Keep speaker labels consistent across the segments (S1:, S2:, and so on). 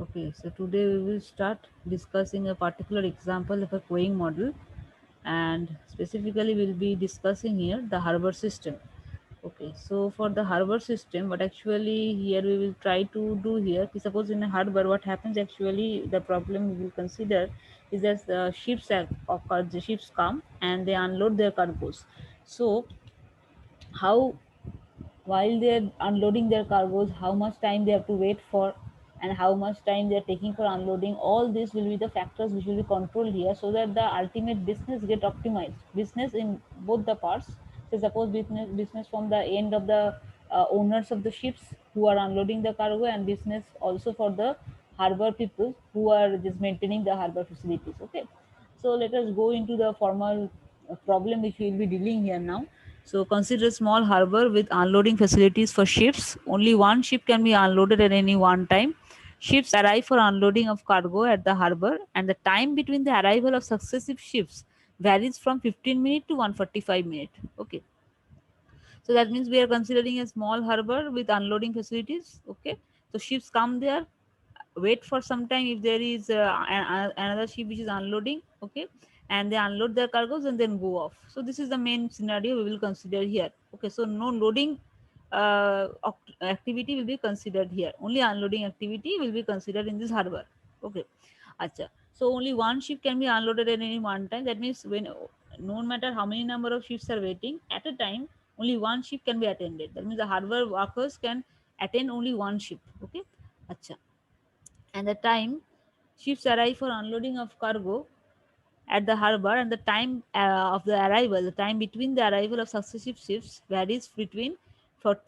S1: Okay, so today we will start discussing a particular example of a queuing model, and specifically we'll be discussing here the harbor system. Okay, so for the harbor system, what actually here we will try to do here, suppose in a harbor, what happens actually, the problem we will consider is that the the ships come and they unload their cargoes. So how, while they're unloading their cargoes, how much time they have to wait for, and how much time they're taking for unloading, all this will be the factors which will be controlled here, so that the ultimate business get optimized, business in both the parts. So suppose business from the end of the owners of the ships who are unloading the cargo, and business also for the harbor people who are just maintaining the harbor facilities. Okay, so let us go into the formal problem which we will be dealing here now. So consider a small harbor with unloading facilities for ships. Only one ship can be unloaded at any one time. Ships arrive for unloading of cargo at the harbor, and the time between the arrival of successive ships varies from 15 minutes to 145 minutes. Okay, so that means we are considering a small harbor with unloading facilities. Okay, so ships come there, wait for some time if there is another ship which is unloading. Okay, and they unload their cargoes and then go off. So this is the main scenario we will consider here. Okay, so no loading activity will be considered here, only unloading activity will be considered in this harbor. Okay, acha. So only one ship can be unloaded at any one time. That means when, no matter how many number of ships are waiting at a time, only one ship can be attended. That means the harbor workers can attend only one ship. Okay, acha. And the time ships arrive for unloading of cargo at the harbor, and the time of the arrival, the time between the arrival of successive ships varies between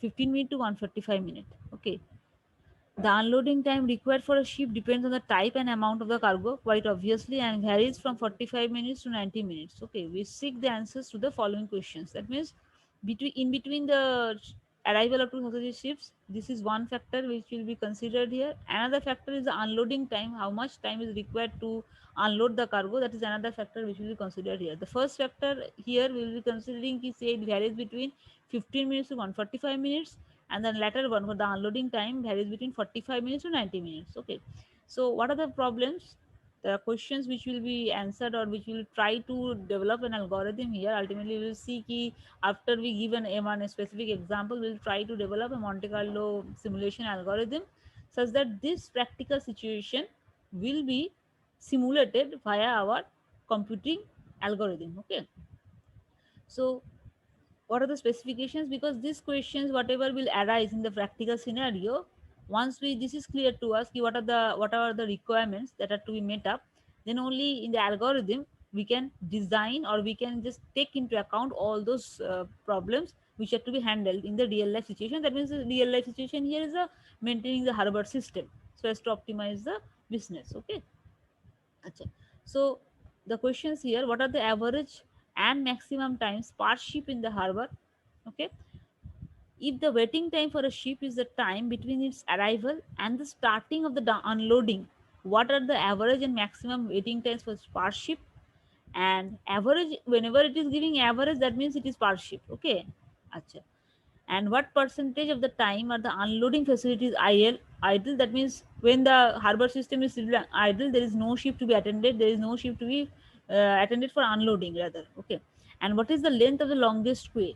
S1: 15 minutes to 145 minutes. Okay, the unloading time required for a ship depends on the type and amount of the cargo, quite obviously, and varies from 45 minutes to 90 minutes. Okay, we seek the answers to the following questions. That means between the arrival of two successive ships, this is one factor which will be considered here. Another factor is the unloading time, how much time is required to unload the cargo. That is another factor which will be considered here. The first factor here we will be considering is, say, it varies between 15 minutes to 145 minutes, and then later one for the unloading time varies between 45 minutes to 90 minutes. Okay, so what are the problems, the questions which will be answered, or which will try to develop an algorithm here? Ultimately we will see ki, after we give an m1 a specific example, we will try to develop a Monte Carlo simulation algorithm such that this practical situation will be simulated via our computing algorithm. Okay, so what are the specifications? Because these questions whatever will arise in the practical scenario, once we, this is clear to us ki what are the requirements that are to be met up, then only in the algorithm we can design, or we can just take into account all those problems which are to be handled in the real life situation. That means the real life situation here is a maintaining the harbor system so as to optimize the business. Okay, Acha. So the questions here: what are the average and maximum times per ship in the harbor? Okay, if the waiting time for a ship is the time between its arrival and the starting of the unloading, what are the average and maximum waiting times for per ship? And average, whenever it is giving average, that means it is per ship. Okay, Acha. And what percentage of the time are the unloading facilities idle? That means when the harbor system is idle, there is no ship to be attended, there is no ship to be attended for unloading rather. Okay, and what is the length of the longest quay?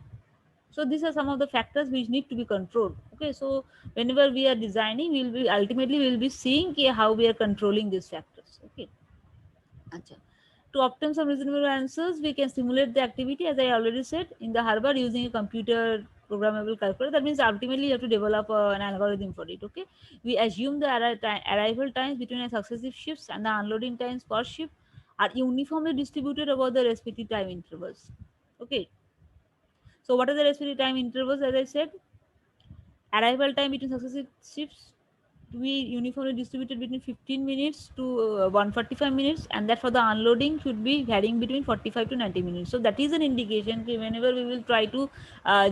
S1: So these are some of the factors which need to be controlled. Okay, so whenever we are designing, we'll be seeing how we are controlling these factors. Okay, Acha. To obtain some reasonable answers, we can simulate the activity, as I already said, in the harbor using a computer programmable calculator. That means ultimately you have to develop an algorithm for it. Okay, we assume the arrival times between a successive ships and the unloading times per ship are uniformly distributed over the respective time intervals. Okay, so what are the respective time intervals? As I said, arrival time between successive ships to be uniformly distributed between 15 minutes to 145 minutes, and that for the unloading should be varying between 45 to 90 minutes. So that is an indication that whenever we will try to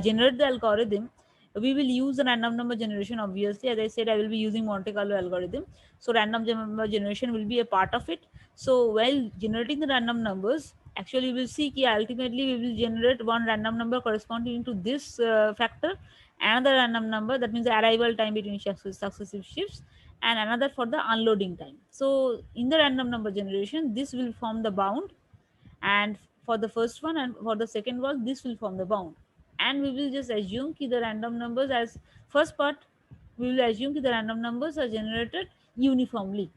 S1: generate the algorithm, we will use a random number generation. Obviously, as I said, I will be using Monte Carlo algorithm, so random number generation will be a part of it. So while generating the random numbers, actually we will see ki ultimately we will generate one random number corresponding to this factor, another random number, that means the arrival time between successive shifts, and another for the unloading time. So in the random number generation, this will form the bound, and for the first one and for the second one, this will form the bound. And we will just assume that the random numbers as first part, we will assume that the random numbers are generated uniformly,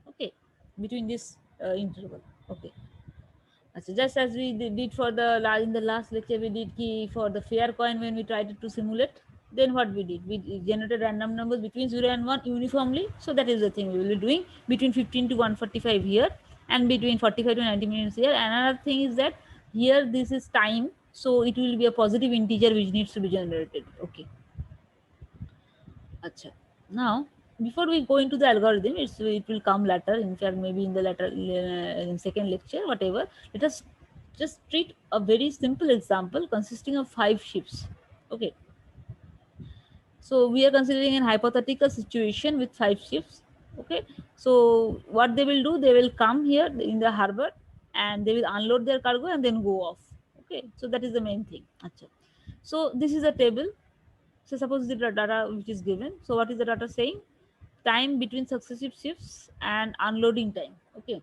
S1: okay, between this interval, okay. So just as we did for the in the last lecture, we did key for the fair coin when we tried to simulate. Then what we did, we generated random numbers between 0 and 1 uniformly. So that is the thing we will be doing between 15 to 145 here, and between 45 to 90 minutes here. Another thing is that here this is time, so it will be a positive integer which needs to be generated, okay. Acha. Now, before we go into the algorithm, it will come later. In fact, maybe in the later in second lecture, whatever. Let us just treat a very simple example consisting of 5 ships. Okay. So we are considering an hypothetical situation with 5 ships. Okay. So what they will do, they will come here in the harbor and they will unload their cargo and then go off. Okay. So that is the main thing. Acha. So this is a table. So suppose the data which is given. So what is the data saying? Time between successive shifts and unloading time. Okay.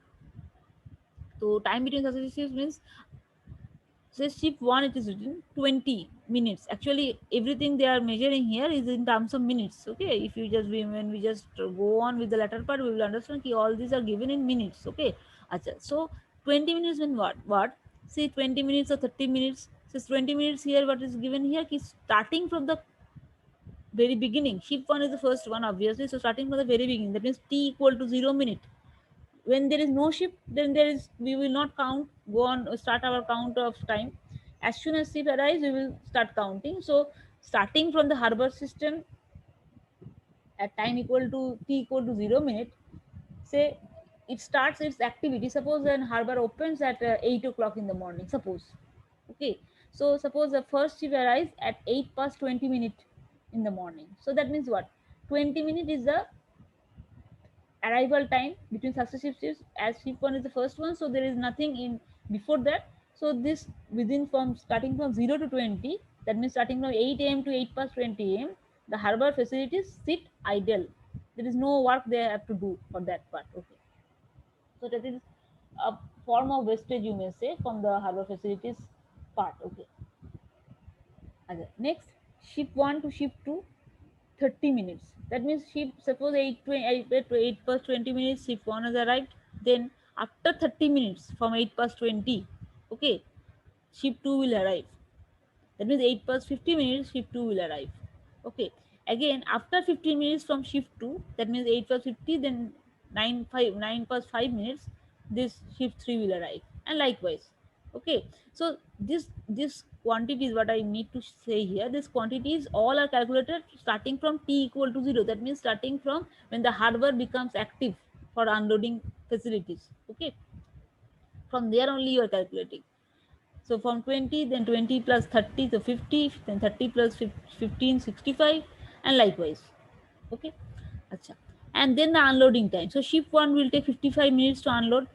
S1: So time between successive shifts means, say shift 1 it is written 20 minutes. Actually everything they are measuring here is in terms of minutes. Okay. If you just when we just go on with the latter part, we will understand that all these are given in minutes. Okay. Achha. So 20 minutes mean what? See 20 minutes or 30 minutes. So 20 minutes here, what is given here is starting from the very beginning. Shift 1 is the first one, obviously. So starting from the very beginning, that means t equal to 0 minute. When there is no shift, then we will not count, go on, start our count of time. As soon as shift arrives, we will start counting. So starting from the harbor system at time equal to t equal to 0 minute, say it starts its activity. Suppose an harbor opens at 8 o'clock in the morning, suppose. Okay. So suppose the first ship arrives at 8 past 20 minutes in the morning. So that means what? 20 minutes is the arrival time between successive shifts, as shift 1 is the first one, so there is nothing in before that. So this within from starting from 0 to 20, that means starting from 8 a.m. to 8 past 20 a.m., the harbor facilities sit idle. There is no work they have to do for that part. Okay. So that is a form of wastage, you may say, from the harbor facilities part. Okay. Next, shift 1 to shift 2, 30 minutes. That means shift, suppose 8 past 20 minutes, shift 1 has arrived. Then after 30 minutes from 8 past 20, okay, shift 2 will arrive. That means 8 past 50 minutes, shift 2 will arrive. Okay. Again, after 15 minutes from shift 2, that means 8 past 50, then 9 past 5 minutes, this shift 3 will arrive. And likewise. Okay. So this quantity is what I need to say here. These quantities all are calculated starting from t equal to 0. That means starting from when the hardware becomes active for unloading facilities. Okay. From there only you are calculating. So from 20, then 20 plus 30, so 50, then 30 plus 15, 65, and likewise. Okay. Achha. And then the unloading time. So shift 1 will take 55 minutes to unload.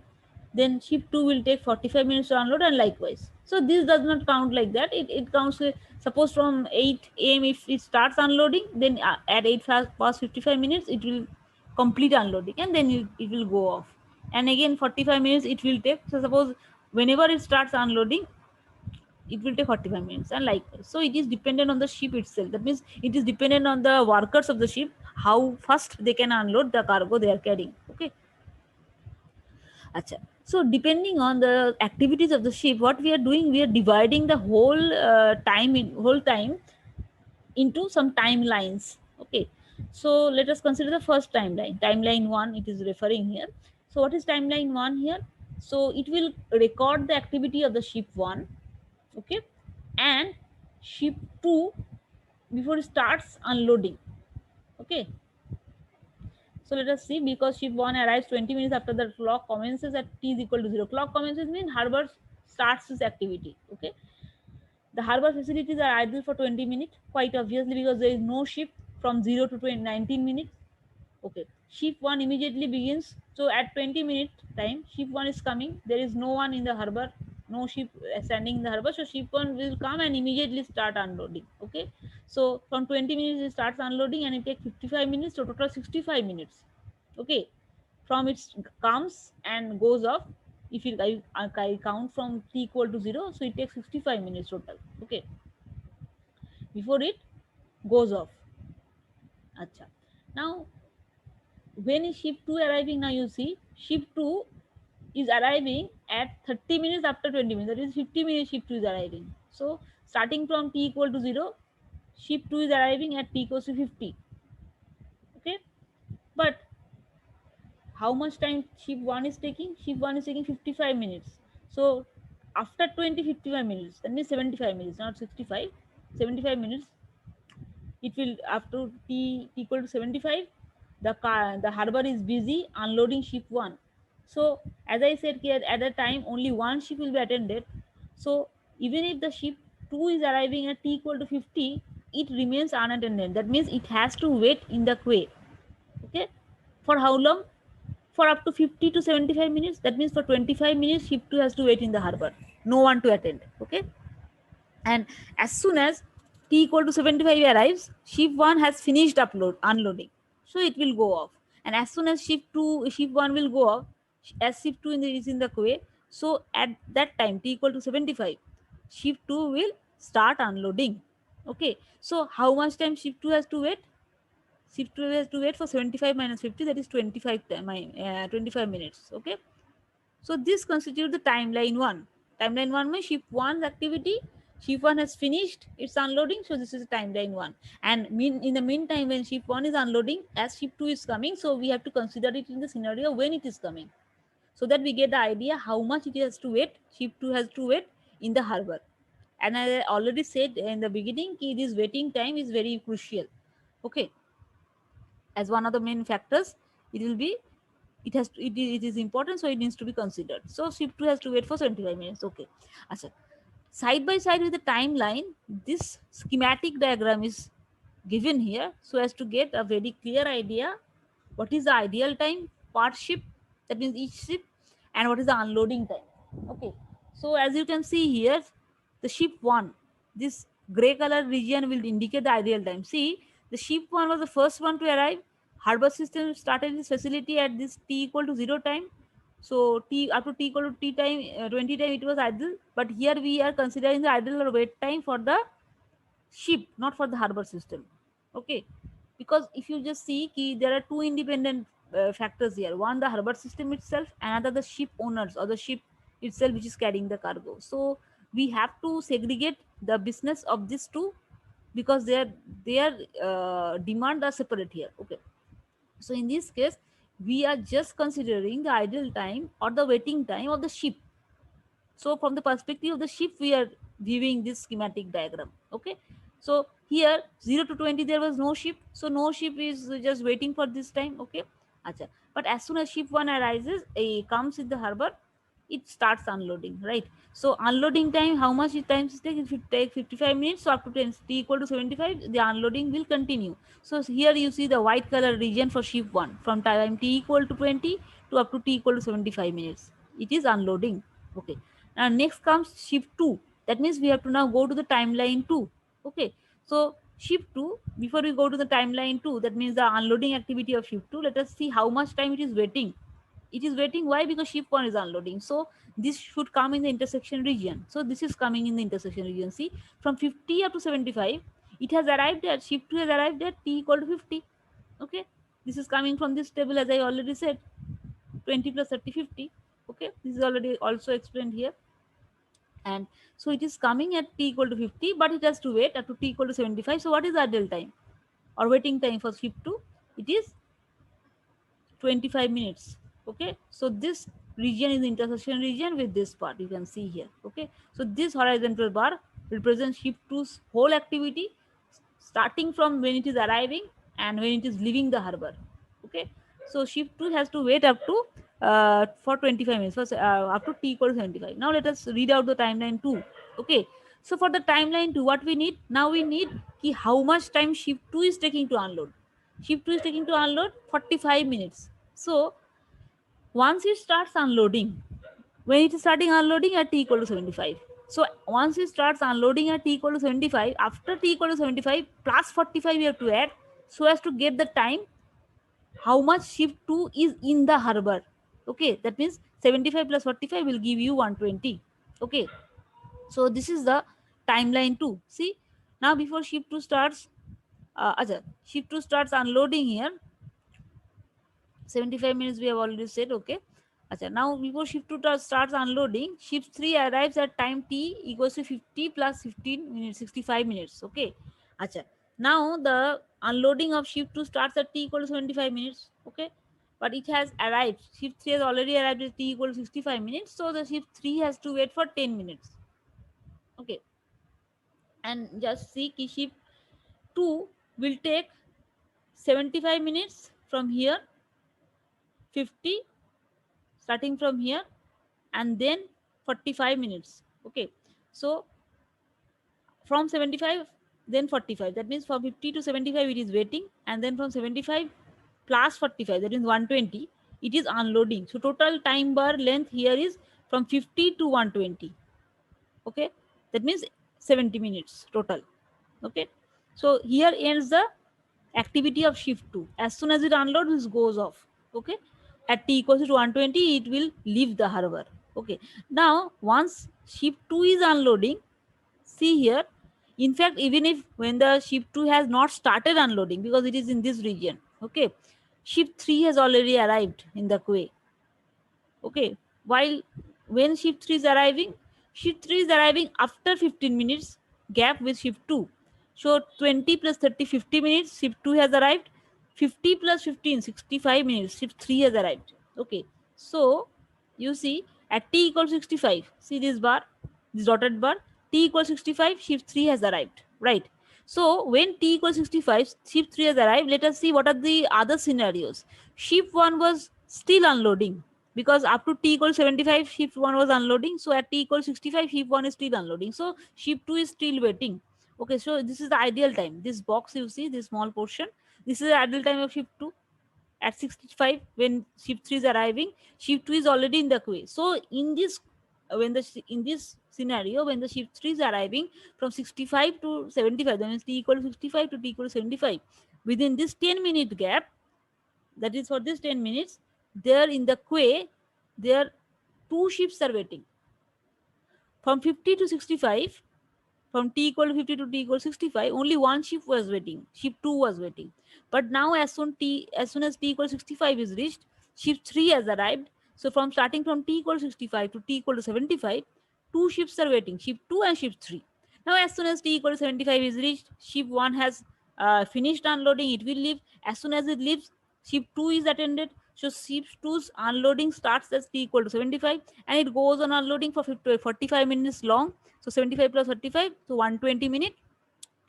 S1: Then shift 2 will take 45 minutes to unload, and likewise. So this does not count like that. It counts, suppose from 8 a.m. if it starts unloading, then at 8 past 55 minutes, it will complete unloading, and then it will go off. And again 45 minutes it will take. So suppose whenever it starts unloading, it will take 45 minutes, and like so it is dependent on the ship itself. That means it is dependent on the workers of the ship, how fast they can unload the cargo they are carrying. Okay. Achha. So depending on the activities of the ship, what we are doing, we are dividing the whole whole time into some timelines. Okay. So let us consider the first timeline, timeline 1 it is referring here. So what is timeline 1 here? So it will record the activity of the ship 1. Okay. And ship 2 before it starts unloading. Okay. So let us see, because ship 1 arrives 20 minutes after the clock commences at t is equal to 0. Clock commences means harbor starts its activity. Okay. The harbor facilities are idle for 20 minutes, quite obviously, because there is no ship from 0 to 19 minutes. Okay. Ship 1 immediately begins. So at 20 minute time, ship 1 is coming. There is no one in the harbor. no ship standing in the harbor, so ship 1 will come and immediately start unloading. Okay, so from 20 minutes it starts unloading and it takes 55 minutes, so total 65 minutes. Okay, from it comes and goes off. If you I count from t equal to 0, so it takes 65 minutes total. Okay, before it goes off. Acha. Now when is ship 2 arriving? Now you see ship 2 is arriving at 30 minutes after 20 minutes, that is 50 minutes ship 2 is arriving. So starting from t equal to 0, ship 2 is arriving at t equals to 50. Okay, but how much time ship 1 is taking? Ship 1 is taking 55 minutes. So after 20 55 minutes, that means 75 minutes, not 65, 75 minutes, it will after t equal to 75, the harbor is busy unloading ship 1. So as I said here, at the time only one ship will be attended. So even if the ship 2 is arriving at t equal to 50, it remains unattended. That means it has to wait in the quay. Okay, for how long? For up to 50 to 75 minutes. That means for 25 minutes ship 2 has to wait in the harbor, no one to attend. Okay, and as soon as t equal to 75 arrives, ship 1 has finished unloading, so it will go off. And as soon as ship 1 will go off, as ship 2 is in the quay, so at that time t equal to 75, ship 2 will start unloading. Okay, so how much time ship 2 has to wait? Ship 2 has to wait for 75 minus 50, that is 25 minutes. Okay, so this constitutes the timeline 1. Timeline 1 means ship 1's activity. Ship 1 has finished its unloading, so this is timeline 1. And in the meantime, when ship 1 is unloading, as ship 2 is coming, so we have to consider it in the scenario when it is coming, so that we get the idea how much it has to wait. Ship 2 has to wait in the harbor. And I already said in the beginning, this waiting time is very crucial. Okay, as one of the main factors, it will be, it is important, so it needs to be considered. So ship 2 has to wait for 75 minutes. Okay, Achha. Side by side with the timeline, this schematic diagram is given here so as to get a very clear idea what is the ideal time per ship, that means each ship, and what is the unloading time. Okay, so as you can see here, the ship 1, this gray color region will indicate the ideal time. See, the ship 1 was the first one to arrive. Harbor system started this facility at this t equal to 0 time. So t up to t equal to t time 20 time it was idle, but here we are considering the idle or wait time for the ship, not for the harbor system. Okay, because if you just see there are two independent factors here. One, the harbor system itself, another the ship owners or the ship itself which is carrying the cargo. So we have to segregate the business of these two because their demand are separate here. Okay, so in this case we are just considering the idle time or the waiting time of the ship. So from the perspective of the ship, we are viewing this schematic diagram. Okay, so here 0 to 20 there was no ship, so no ship is just waiting for this time. Okay, Acha. But as soon as ship 1 arises, comes in the harbor, it starts unloading, right? So unloading time, how much time it takes? If it takes 55 minutes, so up to 10 t equal to 75, the unloading will continue. So here you see the white color region for ship 1 from time t equal to 20 to up to t equal to 75 minutes. It is unloading. Okay. Now next comes ship 2. That means we have to now go to the timeline 2. Okay. So ship 2, before we go to the timeline 2, that means the unloading activity of ship 2, let us see how much time it is waiting. It is waiting. Why? Because ship 1 is unloading. So this should come in the intersection region. So this is coming in the intersection region. See, from 50 up to 75, it has arrived at, ship 2 has arrived at t equal to 50. Okay. This is coming from this table, as I already said, 20 plus 30, 50. Okay. This is already also explained here. And so it is coming at t equal to 50, but it has to wait up to t equal to 75. So what is the idle time or waiting time for ship 2? It is 25 minutes. Okay, so this region is the intersection region with this part, you can see here. Okay, so this horizontal bar represents ship 2's whole activity, starting from when it is arriving and when it is leaving the harbor. Okay, so ship 2 has to wait up to for 25 minutes, up to t equal to 75. Now let us read out the timeline 2. Okay, so for the timeline 2, what we need now, we need how much time ship 2 is taking to unload. Ship 2 is taking to unload 45 minutes. So once it starts unloading, when it is starting unloading at t equal to 75. So once it starts unloading at t equal to 75, after t equal to 75 plus 45 we have to add, so as to get the time how much shift 2 is in the harbor. Okay, that means 75 plus 45 will give you 120. Okay, so this is the timeline 2. See, now before shift 2 starts, shift 2 starts unloading here. 75 minutes we have already said. Okay, now before shift 2 starts unloading, shift 3 arrives at time t equals to 50 plus 15 minutes, 65 minutes. Okay, now the unloading of shift 2 starts at t equal to 75 minutes. Okay, but it has arrived, shift 3 has already arrived at t equal to 65 minutes, so the shift 3 has to wait for 10 minutes. Okay, and just see ki shift 2 will take 75 minutes from here, 50 starting from here, and then 45 minutes. Okay, so from 75 then 45, that means from 50 to 75 it is waiting, and then from 75 plus 45, that means 120, it is unloading. So total time bar length here is from 50 to 120. Okay, that means 70 minutes total. Okay, so here ends the activity of shift 2. As soon as it unloads, this goes off. Okay, at t equals to 120 it will leave the harbor. Okay, now once shift 2 is unloading, see here, in fact, even if when the shift 2 has not started unloading because it is in this region, okay, shift 3 has already arrived in the quay. Okay, while when shift 3 is arriving, shift 3 is arriving after 15 minutes gap with shift 2. So 20 plus 30, 50 minutes, shift 2 has arrived. 50 plus 15, 65 minutes, shift 3 has arrived. Okay, so you see at t equals 65, see this bar, this dotted bar, t equals 65, shift 3 has arrived, right? So when t equals 65, shift 3 has arrived. Let us see what are the other scenarios. Shift 1 was still unloading, because up to t equals 75 shift 1 was unloading, so at t equals 65 shift 1 is still unloading, so shift 2 is still waiting. Okay, so this is the ideal time. This box you see, this small portion, this is the ideal time of shift 2. At 65 when shift 3 is arriving, shift 2 is already in the queue. So in this in this scenario, when the shift 3 is arriving from 65 to 75, that means t equal to 65 to t equal to 75, within this 10-minute gap, that is for this 10 minutes, there in the quay, there two ships are waiting. From 50 to 65, from t equal to 50 to t equal to 65, only one ship was waiting. Ship 2 was waiting. But now as soon as t equal to 65 is reached, ship 3 has arrived. So from starting from t equal to 65 to t equal to 75, two ships are waiting, ship 2 and ship 3. Now as soon as t equal to 75 is reached, ship 1 has finished unloading, it will leave. As soon as it leaves, ship 2 is attended. So ship 2's unloading starts as t equal to 75 and it goes on unloading for 45 minutes long. So 75 plus 35, so 120 minutes.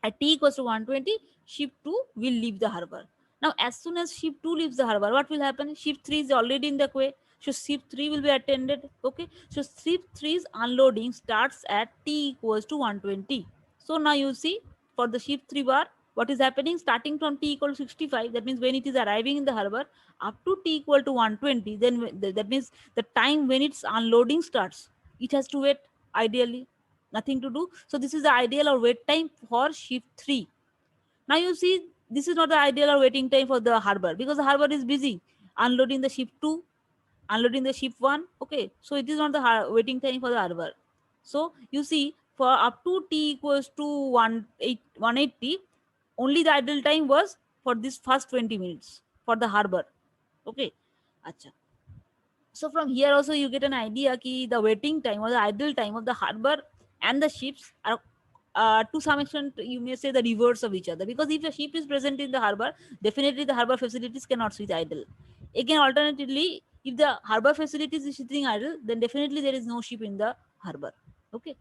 S1: At t equals to 120, ship 2 will leave the harbor. Now, as soon as ship 2 leaves the harbor, what will happen? Ship 3 is already in the quay. So ship 3 will be attended. Okay. So ship 3's unloading starts at t equals to 120. So now you see for the ship 3 bar, what is happening starting from t equal to 65, that means when it is arriving in the harbor, up to t equal to 120, then that means the time when its unloading starts, it has to wait ideally, nothing to do. So this is the ideal or wait time for shift 3. Now you see, this is not the ideal or waiting time for the harbor, because the harbor is busy unloading the ship 2, unloading the ship 1. Okay, so it is not the waiting time for the harbor. So you see, for up to t equals to 180, only the idle time was for this first 20 minutes for the harbor. Okay, acha. So from here also you get an idea ki the waiting time or the idle time of the harbor and the ships are to some extent you may say the reverse of each other, because if a ship is present in the harbor, definitely the harbor facilities cannot sit idle. Again, alternatively, if the harbor facilities is sitting idle, then definitely there is no ship in the harbor. Okay,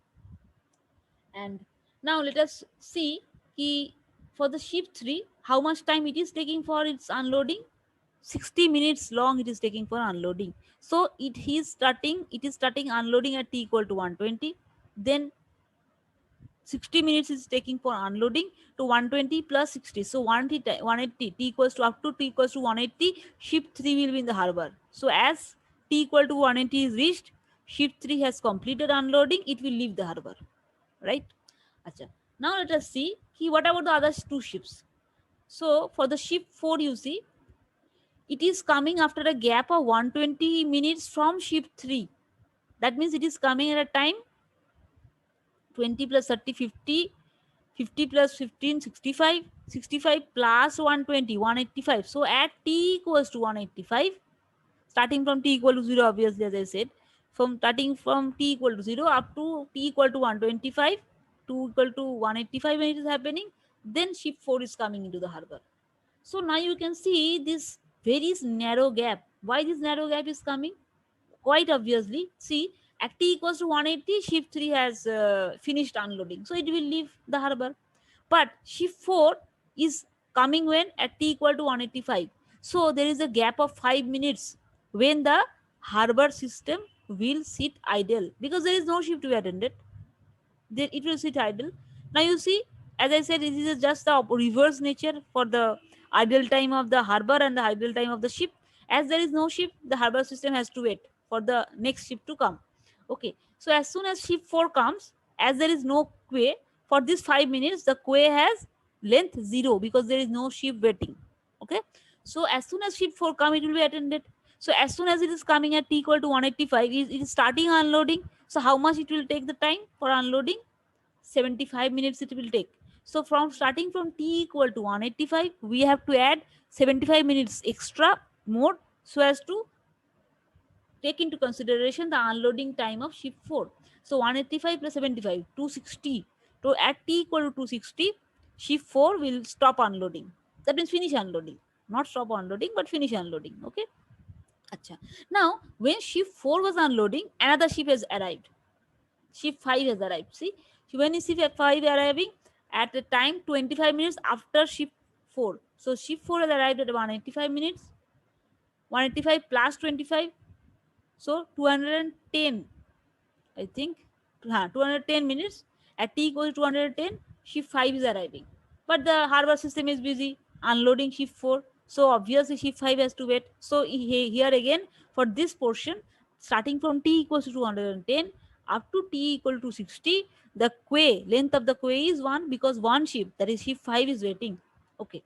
S1: and now let us see ki for the ship 3 how much time it is taking for its unloading. 60 minutes long it is taking for unloading. So it is starting unloading at t equal to 120, then 60 minutes is taking for unloading to 120 plus 60, so 180, t equals to up to t equals to 180, ship 3 will be in the harbor. So as t equal to 180 is reached, ship 3 has completed unloading, it will leave the harbor, right? Acha. Now let us see what about the other two ships. So for the ship 4, you see, it is coming after a gap of 120 minutes from ship 3. That means it is coming at a time 20 plus 30, 50, 50 plus 15, 65, 65 plus 120, 185. So at t equals to 185, starting from t equal to 0, obviously, as I said, starting from t equal to 0 up to t equal to 125, 2 equal to 185 when it is happening, then ship 4 is coming into the harbor. So now you can see this very narrow gap. Why this narrow gap is coming? Quite obviously, see, at t equals to 180, ship 3 has finished unloading, so it will leave the harbor. But ship 4 is coming when at t equal to 185. So there is a gap of 5 minutes when the harbor system will sit idle because there is no ship to be attended. Then it will sit idle. Now you see, as I said, this is just the reverse nature for the idle time of the harbor and the idle time of the ship. As there is no ship, the harbor system has to wait for the next ship to come. Okay, so as soon as ship 4 comes, as there is no quay for this 5 minutes, the quay has length 0 because there is no ship waiting. Okay, so as soon as ship 4 come, it will be attended. So as soon as it is coming at t equal to 185, it is starting unloading. So how much it will take the time for unloading? 75 minutes it will take. So from starting from t equal to 185, we have to add 75 minutes extra more so as to take into consideration the unloading time of ship 4. So 185 plus 75, 260. So at t equal to 260, ship 4 will stop unloading. That means finish unloading. Not stop unloading, but finish unloading. Okay. Achha. Now, when ship 4 was unloading, another ship has arrived. Ship 5 has arrived. See, when is ship 5 arriving? At the time 25 minutes after ship 4. So ship 4 has arrived at 185 minutes. 185 plus 25. So 210, I think. 210 minutes. At t equals 210, ship 5 is arriving. But the harbor system is busy unloading ship 4. So obviously ship 5 has to wait. So here again, for this portion, starting from t equals to 210 up to t equal to 60, the quay, length of the quay is 1 because one ship, that is ship 5, is waiting. Okay.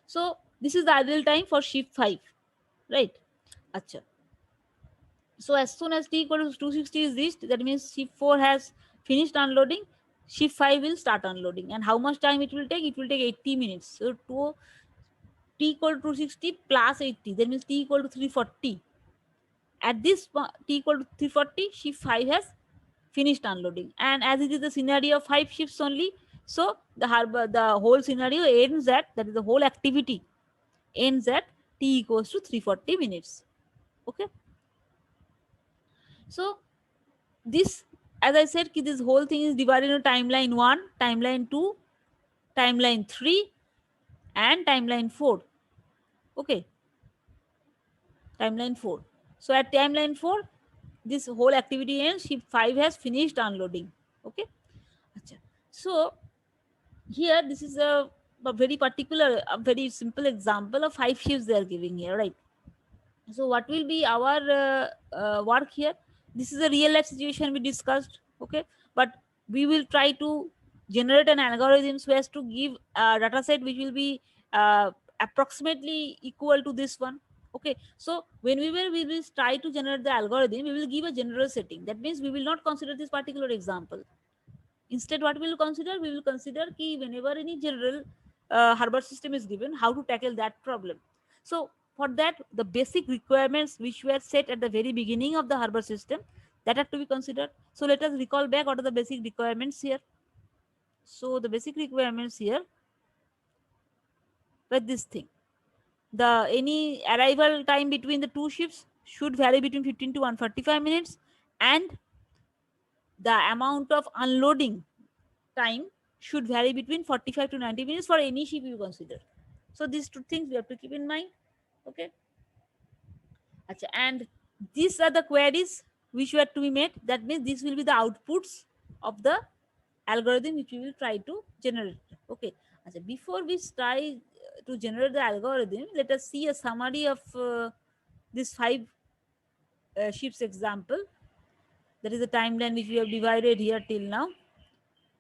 S1: So this is the idle time for ship 5. Right? Achha. So as soon as t equal to 260 is reached, that means ship 4 has finished unloading. Ship 5 will start unloading. And how much time it will take? It will take 80 minutes. So t equal to 260 plus 80, that means t equal to 340. At this t equal to 340, ship 5 has finished unloading. And as it is the scenario of 5 ships only, so the whole scenario ends at, that is the whole activity ends at t equals to 340 minutes. Okay. So this, as I said, this whole thing is divided into timeline 1, timeline 2, timeline 3, and timeline 4. Okay, timeline 4. So at timeline 4, this whole activity ends. Ship 5 has finished unloading. Okay. So here, this is a very particular, a very simple example of 5 ships they are giving here, right? So what will be our work here? This is a real life situation we discussed. Okay, but we will try to generate an algorithm so as to give a data set which will be approximately equal to this one. Okay, so when we will try to generate the algorithm, we will give a general setting. That means we will not consider this particular example. Instead, what we will consider? We will consider ki whenever any general harbor system is given, how to tackle that problem. So for that, the basic requirements which were set at the very beginning of the harbor system, that have to be considered. So let us recall back what are the basic requirements here. So the basic requirements here were this thing. The any arrival time between the two ships should vary between 15 to 145 minutes, and the amount of unloading time should vary between 45 to 90 minutes for any ship you consider. So these two things we have to keep in mind. Okay. Achha, and these are the queries which were to be made. That means these will be the outputs of the algorithm which we will try to generate. Okay. Achha, before we try to generate the algorithm, let us see a summary of these 5 ship's example. That is the timeline which we have divided here till now.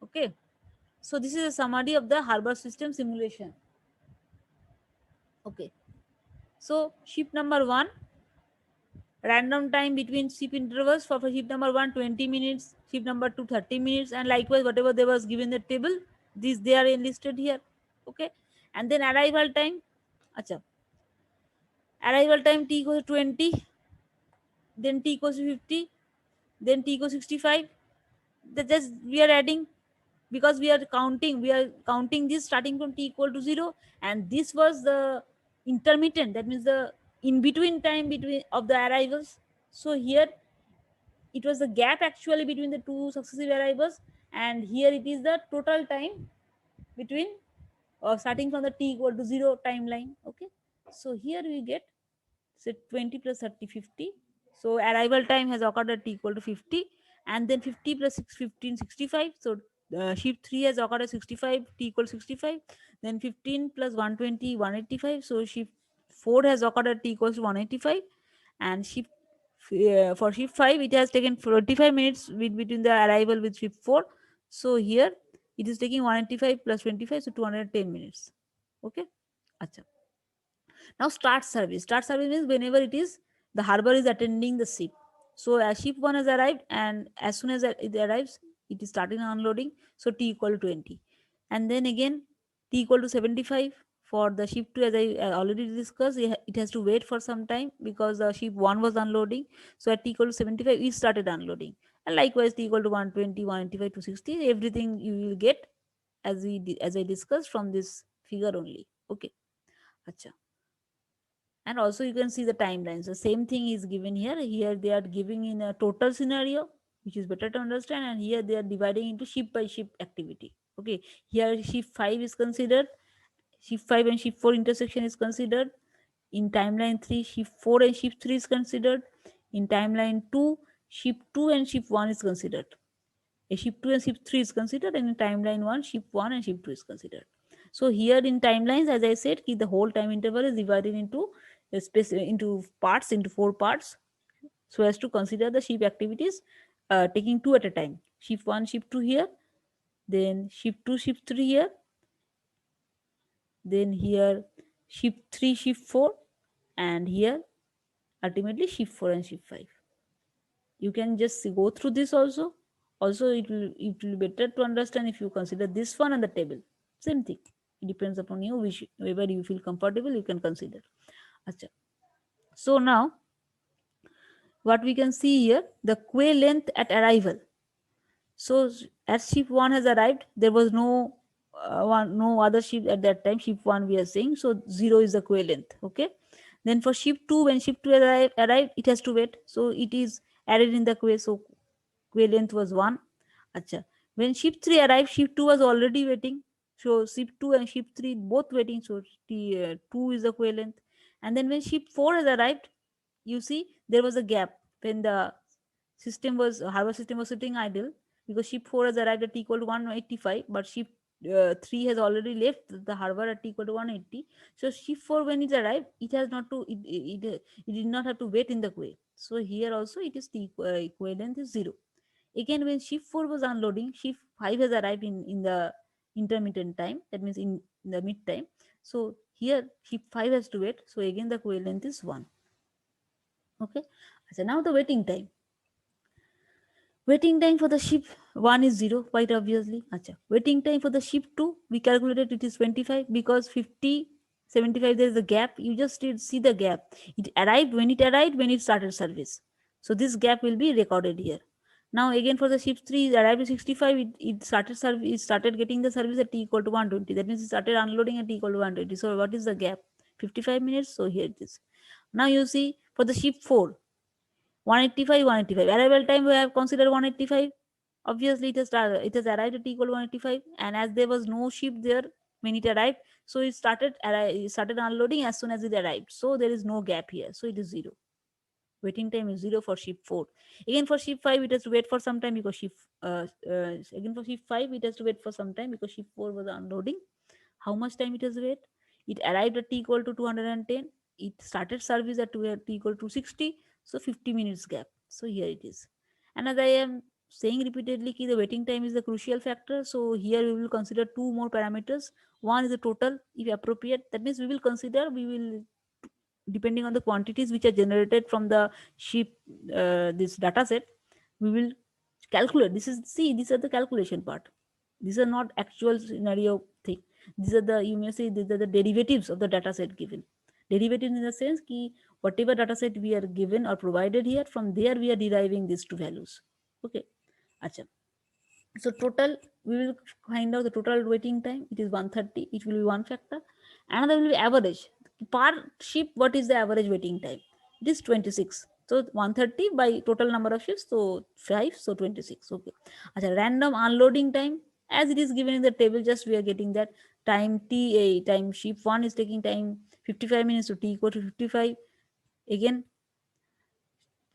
S1: Okay. So this is a summary of the harbor system simulation. Okay. So ship number 1, random time between ship intervals for ship number 1 20 minutes, ship number 2 30 minutes, and likewise whatever they was given the table, these they are enlisted here. Okay. And then arrival time. Acha. Arrival time t equals to 20, then t equals to 50, then t equals 65. That just we are adding, because we are counting this starting from t equal to 0, and this was the intermittent, that means the in between time between of the arrivals. So here it was the gap actually between the two successive arrivals, and here it is the total time between starting from the t equal to 0 timeline. Okay. So here we get, say, 20 plus 30 50. So arrival time has occurred at t equal to 50, and then 50 plus 6 15 65. So shift 3 has occurred at 65, t equal to 65. Then 15 plus 120 185. So shift 4 has occurred at t equals to 185, and shift for shift 5 it has taken 45 minutes between the arrival with shift 4. So here it is taking 185 plus 25, so 210 minutes. Okay. Acha. Now start service. Start service means whenever it is the harbor is attending the ship. So as ship 1 has arrived, and as soon as it arrives, it is starting unloading. So t equal to 20, and then again t equal to 75 for the ship 2. As I already discussed, it has to wait for some time because the ship 1 was unloading. So at t equal to 75 it started unloading, and likewise t equal to 120 185 to 60. Everything you will get as I discussed from this figure only. Okay. Acha. And also you can see the timelines. The same thing is given here. Here they are giving in a total scenario, which is better to understand, and here they are dividing into ship by ship activity. Okay. Here ship 5 is considered, ship 5 and ship 4 intersection is considered. In timeline 3, ship 4 and ship 3 is considered. In timeline 2, ship 2 and ship 1 is considered. A ship 2 and ship 3 is considered, and in timeline 1, ship 1 and ship 2 is considered. So here in timelines, as I said, the whole time interval is divided into space, into parts, into 4 parts, so as to consider the ship activities, taking 2 at a time. Ship 1, ship 2 here, then ship 2, ship 3 here, then here ship 3, ship 4, and here ultimately ship 4 and ship 5. You can just go through this also. Also it will be better to understand if you consider this one and the table. Same thing. It depends upon you, which wherever you feel comfortable you can consider. Achha. So now what we can see here, the quay length at arrival. So as ship 1 has arrived, there was no other ship at that time. Ship 1 we are saying, so 0 is the quay length. Okay. Then for ship 2, when ship 2 arrived, it has to wait. So it is added in the quay. So quay length was 1. Acha. When ship 3 arrived, ship 2 was already waiting. So ship 2 and ship 3 both waiting. So 2 is the quay length. And then when ship 4 has arrived, you see there was a gap when the harbor system was sitting idle, because ship 4 has arrived at equal to 185, but ship 3 has already left the harbor at equal to 180. So ship 4, when it arrived, it has not to it did not have to wait in the quay. So here also it is the quay length is 0. Again, when ship 4 was unloading, ship 5 has arrived in the intermittent time, that means in the mid time. So here ship 5 has to wait. So again the quay length is 1. Okay. So now the waiting time. Waiting time for the ship 1 is 0, quite obviously. Acha. Waiting time for the ship 2, we calculated it is 25, because 50, 75, there is a gap. You just see the gap. It arrived, when it started service. So this gap will be recorded here. Now again for the ship 3, it arrived at 65, it started getting the service at t equal to 120. That means it started unloading at t equal to 120. So what is the gap? 55 minutes. So here it is. Now you see for the ship 4, 185, 185. Arrival time we have considered 185. Obviously, it has arrived at equal to 185, and as there was no ship there when it arrived, so it started unloading as soon as it arrived. So there is no gap here. So it is 0. Waiting time is 0 for ship 4. Again for ship 5, it has to wait for some time because again for ship 5, it has to wait for some time because ship 4 was unloading. How much time it has to wait? It arrived at t equal to 210. it started service at t equal to 60, so 50 minutes gap. So here it is. And as I am saying repeatedly, the waiting time is the crucial factor. So here we will consider two more parameters. One is the total, if appropriate. That means we will, depending on the quantities which are generated from the sheep, this data set, we will calculate. These are the calculation part. These are not actual scenario thing. These are the, you may say, these are the derivatives of the data set given. Derivative in the sense ki whatever data set we are given or provided here, from there we are deriving these two values. Okay. Acha. So total, we will find out the total waiting time. It is 130. It will be one factor. Another will be average. Per ship, what is the average waiting time? It is 26. So 130 by total number of ships. So 5. So 26. Okay. Achha, random unloading time. As it is given in the table, just we are getting that time TA, time ship 1 is taking time 55 minutes, so T equal to 55. Again,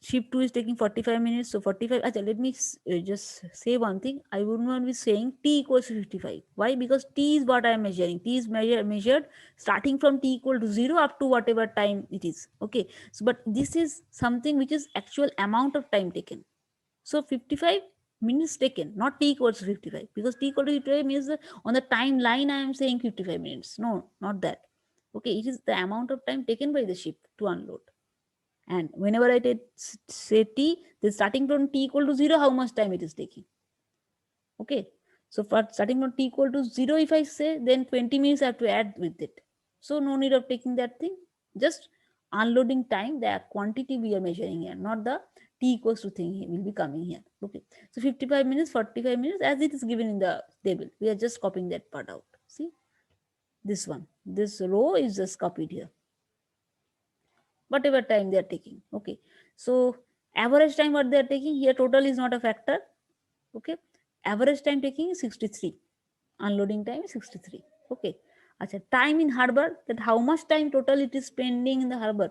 S1: ship 2 is taking 45 minutes, so 45. Achha, let me just say one thing. I would not be saying t equals to 55. Why? Because t is what I am measuring. T is measured starting from t equal to 0 up to whatever time it is. Okay. So but this is something which is actual amount of time taken. So 55 minutes taken, not t equals to 55, because t equal to 55 means on the timeline I am saying 55 minutes. No, not that. Okay, it is the amount of time taken by the ship to unload. And whenever I say t, then starting from t equal to 0, how much time it is taking? Okay. So for starting from t equal to 0, if I say, then 20 minutes I have to add with it. So no need of taking that thing. Just unloading time, the quantity we are measuring here, not the t equals to thing will be coming here. Okay. So 55 minutes, 45 minutes, as it is given in the table. We are just copying that part out. See? This one. This row is just copied here. Whatever time they are taking. Okay. So average time what they are taking here, total is not a factor. Okay. Average time taking is 63. Unloading time is 63. Okay. Achha, time in harbor, that how much time total it is spending in the harbor.